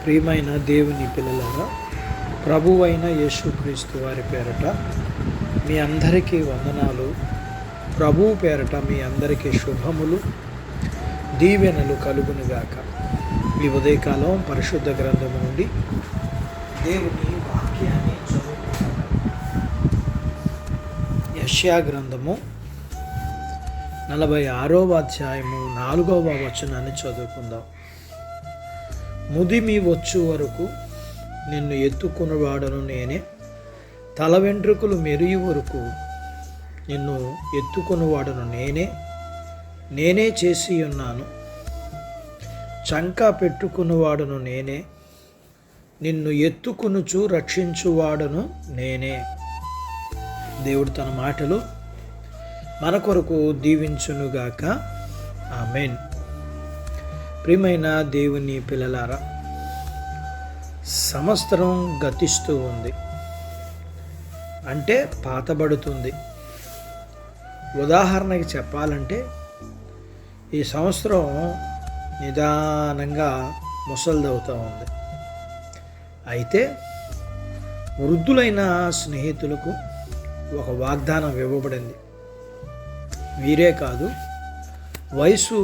ప్రియమైన దేవుని పిల్లలారా, ప్రభువైన యేసుక్రీస్తు వారి పేరట మీ అందరికీ వందనాలు. ప్రభువు పేరట మీ అందరికీ శుభములు, దీవెనలు కలుగునుగాక. ఈ ఉదయకాలం పరిశుద్ధ గ్రంథము నుండి దేవుని వాక్యాన్ని చదువుకుంటాం. యెషయా గ్రంథము 46వ అధ్యాయము 4వ వచనాన్ని చదువుకుందాం. ముదిమి వచ్చు వరకు నిన్ను ఎత్తుకునివాడను నేనే, తల వెంట్రుకలు మెరియు వరకు నిన్ను ఎత్తుకునివాడను నేనే చేసి ఉన్నాను. చంక పెట్టుకునివాడను నేనే, నిన్ను ఎత్తుకునుచు రక్షించువాడను నేనే. దేవుడు తన మాటలు మన కొరకు దీవించునుగాక. ఆమేన్. ప్రియమైన దేవుని పిల్లలారా, సంవత్సరం గతిస్తూ ఉంది అంటే పాతబడుతుంది. ఉదాహరణకి చెప్పాలంటే ఈ సంవత్సరం నిదానంగా ముసలిదవుతూ ఉంది. అయితే వృద్ధులైన స్నేహితులకు ఒక వాగ్దానం ఇవ్వబడింది. వీరే కాదు, వయసు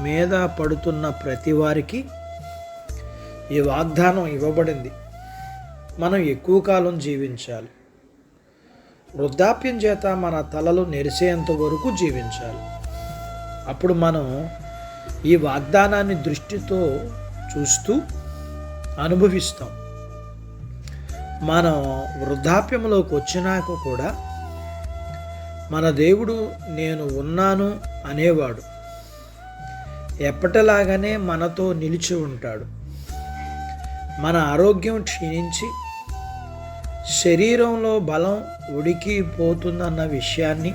మీద పడుతున్న ప్రతి వారికి ఈ వాగ్దానం ఇవ్వబడింది. మనం ఎక్కువ కాలం జీవించాలి. వృద్ధాప్యం చేత మన తలలు నెరిసేంత వరకు జీవించాలి. అప్పుడు మనం ఈ వాగ్దానాన్ని దృష్టితో చూస్తూ అనుభవిస్తాం. మనం వృద్ధాప్యంలోకి వచ్చినాక కూడా మన దేవుడు నేను ఉన్నాను అనేవాడు. ఎప్పటిలాగానే మనతో నిలిచి ఉంటాడు. మన ఆరోగ్యం క్షీణించి శరీరంలో బలం ఉడికిపోతుందన్న విషయాన్ని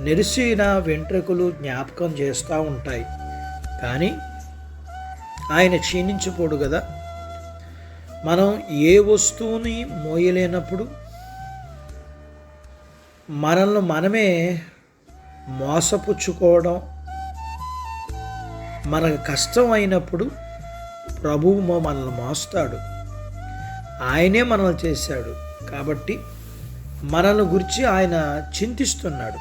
నెరిసిన వెంట్రుకలు జ్ఞాపకం చేస్తూ ఉంటాయి. కానీ ఆయన క్షీణించిపోడు కదా. మనం ఏ వస్తువుని మోయలేనప్పుడు, మనల్ని మనమే మోసపుచ్చుకోవడం మనకు కష్టం అయినప్పుడు ప్రభువు మనల్ని మోస్తాడు. ఆయనే మనల్ని చేశాడు కాబట్టి మనల్ని గురించి ఆయన చింతిస్తున్నాడు.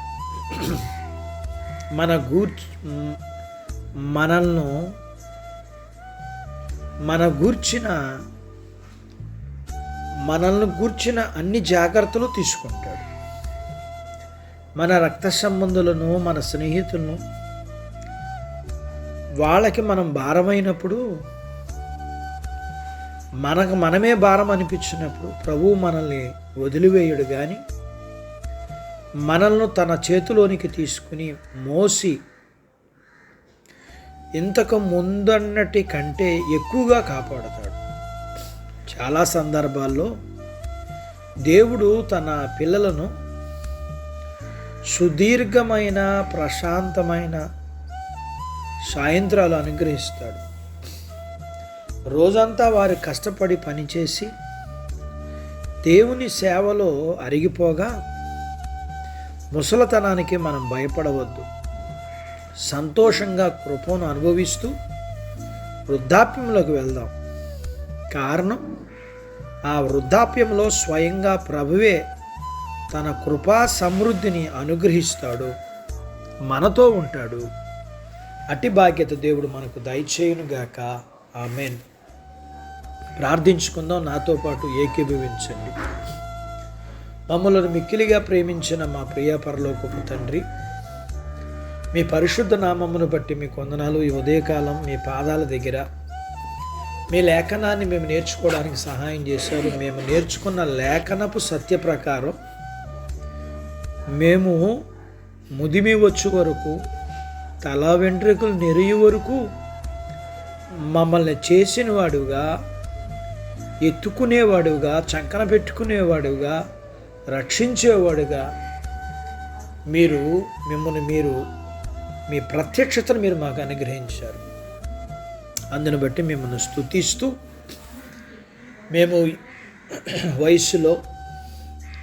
మనల్ని గూర్చిన అన్ని జాగ్రత్తలు తీసుకుంటాడు. మన రక్త సంబంధులను, మన స్నేహితులను, వాళ్ళకి మనం భారమైనప్పుడు, మనకు మనమే భారం అనిపించినప్పుడు ప్రభువు మనల్ని వదిలివేయడు. కానీ మనల్ని తన చేతిలోనికి తీసుకుని మోసి ఇంతకు ముందన్నటి కంటే ఎక్కువగా కాపాడుతాడు. చాలా సందర్భాల్లో దేవుడు తన పిల్లలను సుదీర్ఘమైన ప్రశాంతమైన సాయంత్రాలు అనుగ్రహిస్తాడు. రోజంతా వారు కష్టపడి పనిచేసి దేవుని సేవలో అరిగిపోగా ముసలితనానికి మనం భయపడవద్దు. సంతోషంగా కృపను అనుభవిస్తూ వృద్ధాప్యంలోకి వెళ్దాం. కారణం, ఆ వృద్ధాప్యంలో స్వయంగా ప్రభువే తన కృపా సమృద్ధిని అనుగ్రహిస్తాడు, మనతో ఉంటాడు. అట్టి భాగ్యత దేవుడు మనకు దయచేయునుగాక. ఆమేన్. ప్రార్థించుకుందాం. నాతో పాటు ఏకీభవించండి. మమ్మల్ని మిక్కిలిగా ప్రేమించిన మా ప్రియ పరలోకపు తండ్రి, మీ పరిశుద్ధ నామమును బట్టి మీకు వందనాలు. ఈ ఉదయకాలం మీ పాదాల దగ్గర మీ లేఖనాన్ని మేము నేర్చుకోవడానికి సహాయం చేశారు. మేము నేర్చుకున్న లేఖనపు సత్య ప్రకారం మేము ముదిమి వచ్చు వరకు, తల వెంట్రుకలు నెరియు వరకు మమ్మల్ని చేసిన వాడుగా, ఎత్తుకునేవాడుగా, చంకన పెట్టుకునేవాడుగా, రక్షించేవాడుగా మీరు మీ ప్రత్యక్షతను మీరు మాకు అనుగ్రహించారు. అందును బట్టి మిమ్మల్ని స్తుతిస్తూ, మేము వయసులో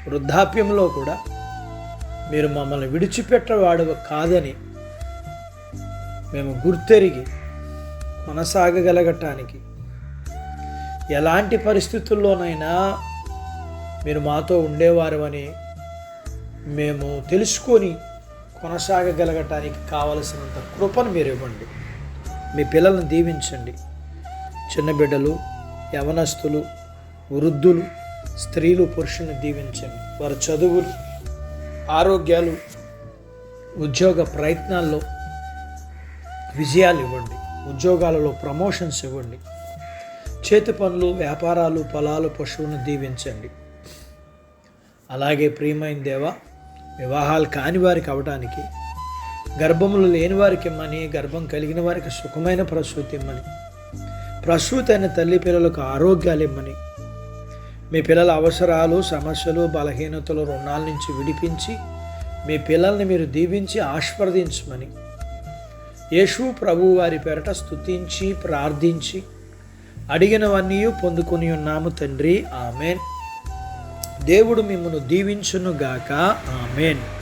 వృద్ధాప్యంలో కూడా మీరు మమ్మల్ని విడిచిపెట్టవాడు కాదని మేము గుర్తెరిగి కొనసాగగలగటానికి ఎలాంటి పరిస్థితుల్లోనైనా మీరు మాతో ఉండేవారని మేము తెలుసుకొని కొనసాగగలగటానికి కావలసినంత కృపను మీరు ఇవ్వండి. మీ పిల్లల్ని దీవించండి. చిన్న బిడ్డలు, యవనస్తులు, వృద్ధులు, స్త్రీలు, పురుషుల్ని దీవించండి. వారి చదువులు, ఆరోగ్యాలు, ఉద్యోగ ప్రయత్నాల్లో విజయాలు ఇవ్వండి. ఉద్యోగాలలో ప్రమోషన్స్ ఇవ్వండి. చేతి పనులు, వ్యాపారాలు, పొలాలు, పశువులను దీవించండి. అలాగే ప్రియమైన దేవా, వివాహాలు కాని వారికి అవడానికి, గర్భములు లేని వారికి ఇమ్మని, గర్భం కలిగిన వారికి సుఖమైన ప్రసూతి ఇమ్మని, ప్రసూతి అయిన తల్లి పిల్లలకు ఆరోగ్యాలు ఇమ్మని, మీ పిల్లల అవసరాలు, సమస్యలు, బలహీనతలు, రుణాల నుంచి విడిపించి మీ పిల్లల్ని మీరు దీవించి ఆశీర్వదించమని యేసు ప్రభువు వారి పేరట స్తుతించి ప్రార్థించి అడిగినవన్నీ పొందుకొని ఉన్నాము తండ్రి. ఆమెన్. దేవుడు మిమ్మల్ని దీవించును గాక. ఆమెన్.